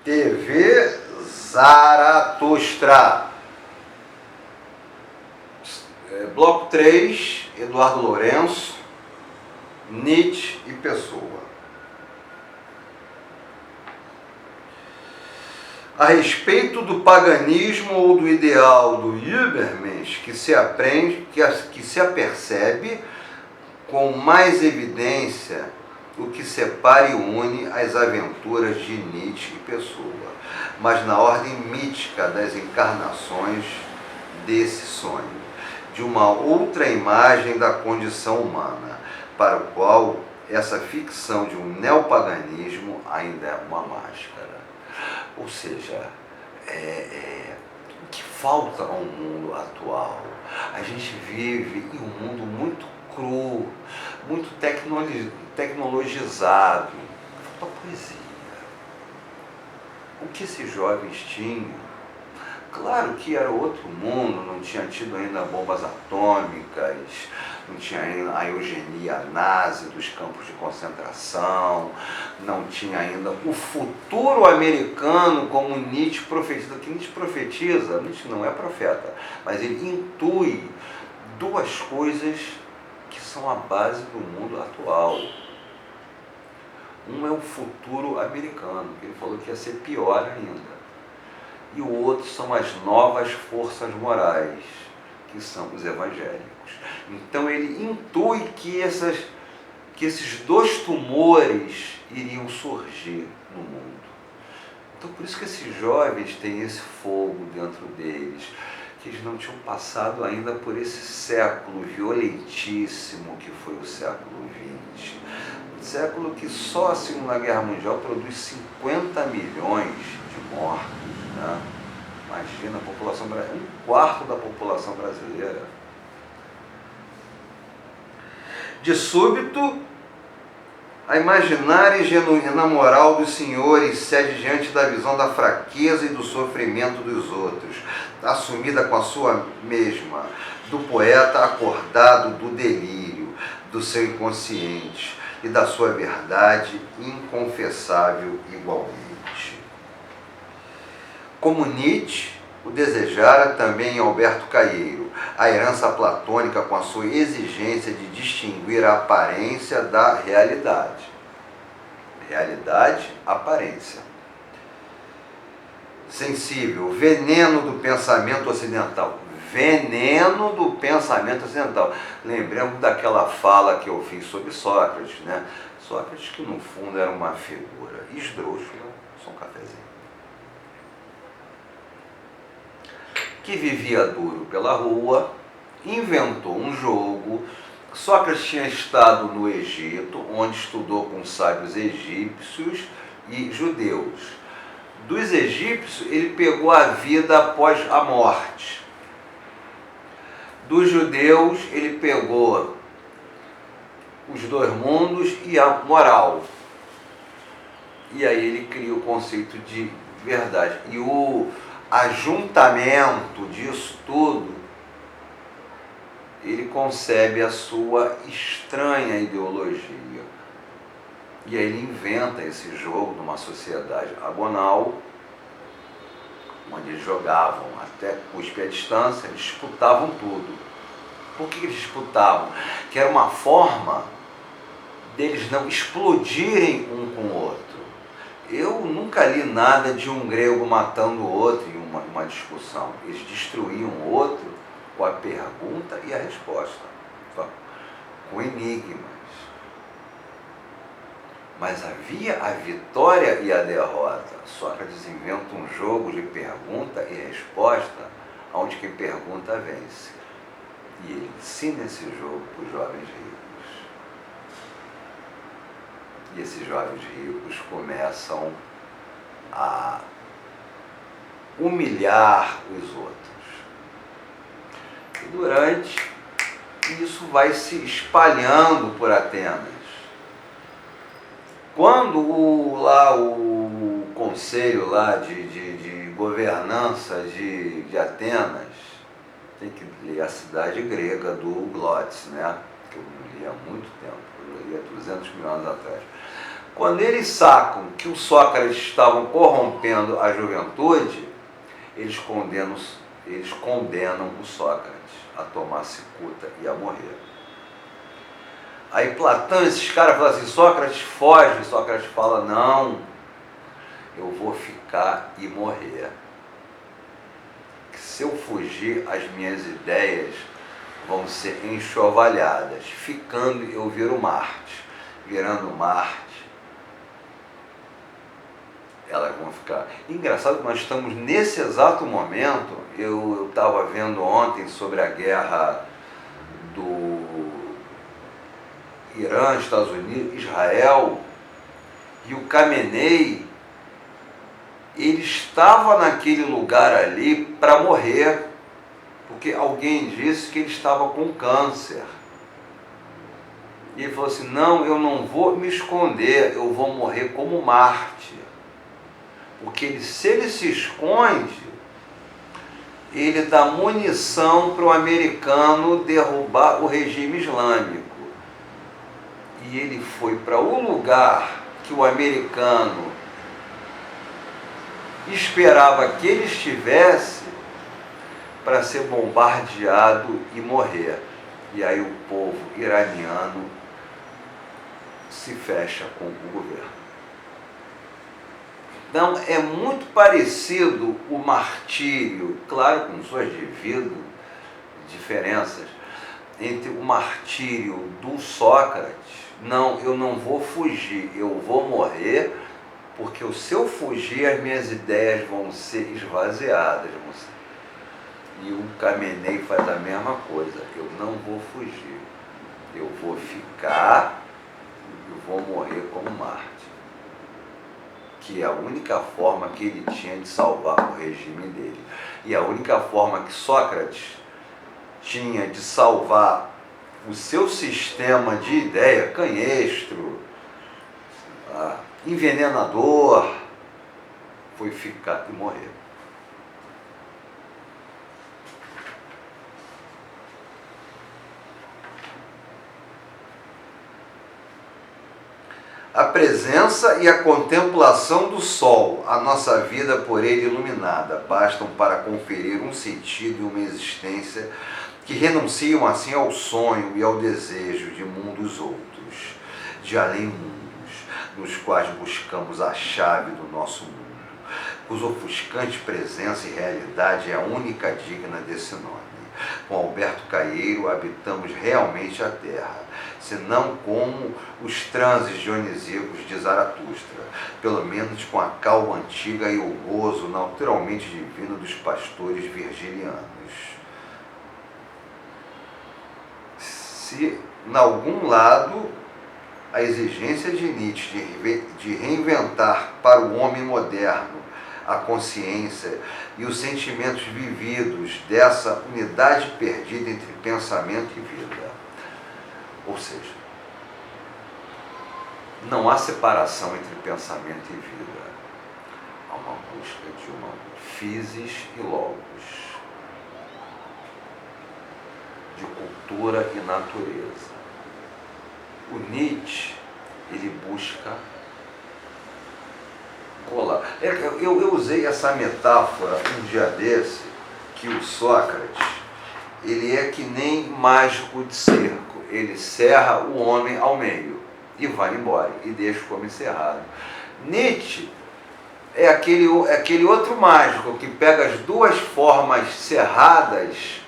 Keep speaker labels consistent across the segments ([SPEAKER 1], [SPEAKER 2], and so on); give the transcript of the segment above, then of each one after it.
[SPEAKER 1] TV Zaratustra. Bloco 3, Eduardo Lourenço, Nietzsche e Pessoa. A respeito do paganismo ou do ideal do Übermensch, que se apercebe com mais evidência o que separa e une as aventuras de Nietzsche e Pessoa, mas na ordem mítica das encarnações desse sonho, de uma outra imagem da condição humana, para o qual essa ficção de um neopaganismo ainda é uma máscara. Ou seja, o que falta ao mundo atual? A gente vive em um mundo muito cru, muito tecnologizado. Falta poesia. O que esses jovens tinham? Claro que era outro mundo, não tinha tido ainda bombas atômicas, não tinha ainda a eugenia nazi dos campos de concentração, não tinha ainda o futuro americano como Nietzsche profetiza. Que Nietzsche profetiza, Nietzsche não é profeta, mas ele intui duas coisas que são a base do mundo atual. Um é o futuro americano, que ele falou que ia ser pior ainda. E o outro são as novas forças morais, que são os evangélicos. Então ele intui que esses dois tumores iriam surgir no mundo. Então por isso que esses jovens têm esse fogo dentro deles, que eles não tinham passado ainda por esse século violentíssimo que foi o século XX. Um século que só a Segunda Guerra Mundial produz 50 milhões de mortos. Né? Imagina a população brasileira, 1/4 da população brasileira. De súbito, a imaginária e genuína moral dos senhores cede diante da visão da fraqueza e do sofrimento dos outros, assumida com a sua mesma, do poeta acordado do delírio, do seu inconsciente e da sua verdade inconfessável igualmente. Como Nietzsche o desejara também em Alberto Caeiro, a herança platônica com a sua exigência de distinguir a aparência da realidade. Realidade, aparência. Sensível, veneno do pensamento ocidental. Veneno do pensamento ocidental. Lembremos daquela fala que eu fiz sobre Sócrates, né? Sócrates que no fundo era uma figura esdrúxula, só um cafezinho, que vivia duro pela rua, inventou um jogo. Sócrates tinha estado no Egito, onde estudou com sábios egípcios e judeus. Dos egípcios, ele pegou a vida após a morte. Dos judeus, ele pegou os dois mundos e a moral. E aí ele cria o conceito de verdade. E o ajuntamento disso tudo, ele concebe a sua estranha ideologia. E aí ele inventa esse jogo numa sociedade agonal, onde eles jogavam até cuspe à distância, eles disputavam tudo. Por que eles disputavam? Que era uma forma deles não explodirem um com o outro. Eu nunca li nada de um grego matando o outro em uma discussão. Eles destruíam o outro com a pergunta e a resposta, com enigmas. Mas havia a vitória e a derrota. Sócrates inventa um jogo de pergunta e resposta, onde quem pergunta vence. E ele ensina esse jogo para os jovens ricos. E esses jovens ricos começam a humilhar os outros. E durante isso vai se espalhando por Atenas. Quando o conselho lá de governança de Atenas, tem que ler a cidade grega do Glottis, né? Que eu não li há muito tempo, eu li há 200 mil anos atrás. Quando eles sacam que o Sócrates estavam corrompendo a juventude, eles condenam o Sócrates a tomar cicuta e a morrer. Aí Platão, esses caras falam assim, Sócrates foge, Sócrates fala, não, eu vou ficar e morrer. Se eu fugir, as minhas ideias vão ser enxovalhadas. Ficando, eu viro Marte. Virando Marte, elas vão ficar. Engraçado que nós estamos nesse exato momento, eu estava vendo ontem sobre a guerra do Irã, Estados Unidos, Israel, e o Khamenei, ele estava naquele lugar ali para morrer, porque alguém disse que ele estava com câncer. E ele falou assim, não, eu não vou me esconder, eu vou morrer como Marte. Porque se ele se esconde, ele dá munição para o americano derrubar o regime islâmico. E ele foi para o lugar que o americano esperava que ele estivesse para ser bombardeado e morrer. E aí o povo iraniano se fecha com o governo. Então é muito parecido o martírio, claro com suas devidas diferenças, entre o martírio do Sócrates, não, eu não vou fugir, eu vou morrer, porque se eu fugir, as minhas ideias vão ser esvaziadas. E o Khamenei faz a mesma coisa, eu não vou fugir, eu vou ficar e vou morrer como Marte. Que é a única forma que ele tinha de salvar o regime dele. E a única forma que Sócrates tinha de salvar o seu sistema de ideia canhestro, envenenador, foi ficar e morrer. A presença e a contemplação do sol, a nossa vida por ele iluminada, bastam para conferir um sentido e uma existência que renunciam assim ao sonho e ao desejo de mundos outros, de além-mundos, nos quais buscamos a chave do nosso mundo, cuja ofuscante presença e realidade é a única digna desse nome. Com Alberto Caeiro habitamos realmente a Terra, senão como os transes dionisíacos de Zaratustra, pelo menos com a calma antiga e o gozo naturalmente divino dos pastores virgilianos. Se, em algum lado, a exigência de Nietzsche de reinventar para o homem moderno a consciência e os sentimentos vividos dessa unidade perdida entre pensamento e vida. Ou seja, não há separação entre pensamento e vida. Há uma busca de uma physis e logos, de cultura e natureza. O Nietzsche, ele busca colar. Eu usei essa metáfora um dia desse, que o Sócrates, ele é que nem mágico de cerco, ele cerra o homem ao meio e vai embora, e deixa o homem cerrado. Nietzsche é aquele outro mágico que pega as duas formas cerradas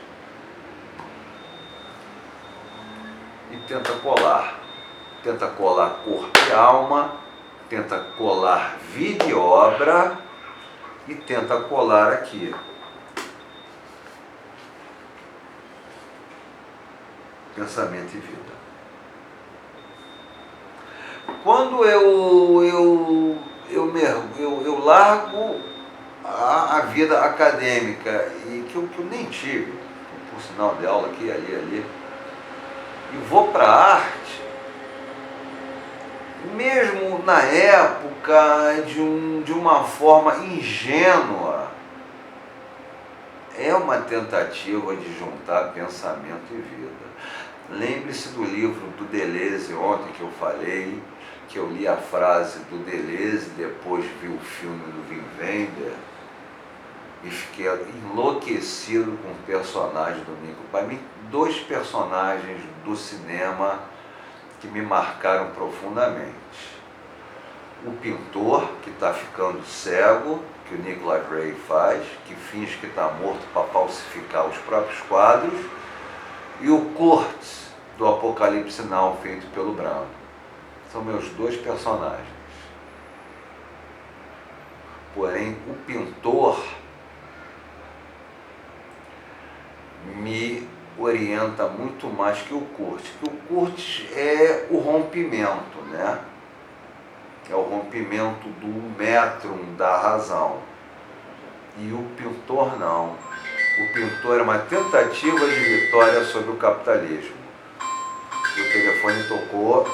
[SPEAKER 1] e tenta colar corpo e alma, tenta colar vida e obra e tenta colar aqui. Pensamento e vida. Quando eu largo a vida acadêmica, e que eu nem tive, por sinal de aula aqui, ali, e vou para a arte, mesmo na época de uma forma ingênua, é uma tentativa de juntar pensamento e vida. Lembre-se do livro do Deleuze ontem que eu falei, que eu li a frase do Deleuze, depois vi o filme do Wim Wenders e fiquei enlouquecido com o personagem do Nico. Para mim, dois personagens do cinema que me marcaram profundamente. O pintor, que está ficando cego, que o Nicholas Ray faz, que finge que está morto para falsificar os próprios quadros, e o Kurt, do Apocalipse Now, feito pelo Brando. São meus dois personagens. Porém, o pintor me orienta muito mais que o Kurt. O Kurt é o rompimento, né? É o rompimento do metrum da razão. E o pintor não. O pintor é uma tentativa de vitória sobre o capitalismo. O telefone tocou.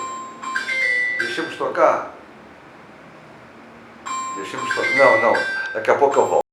[SPEAKER 1] Deixemos tocar? Deixemos tocar. Não, daqui a pouco eu volto.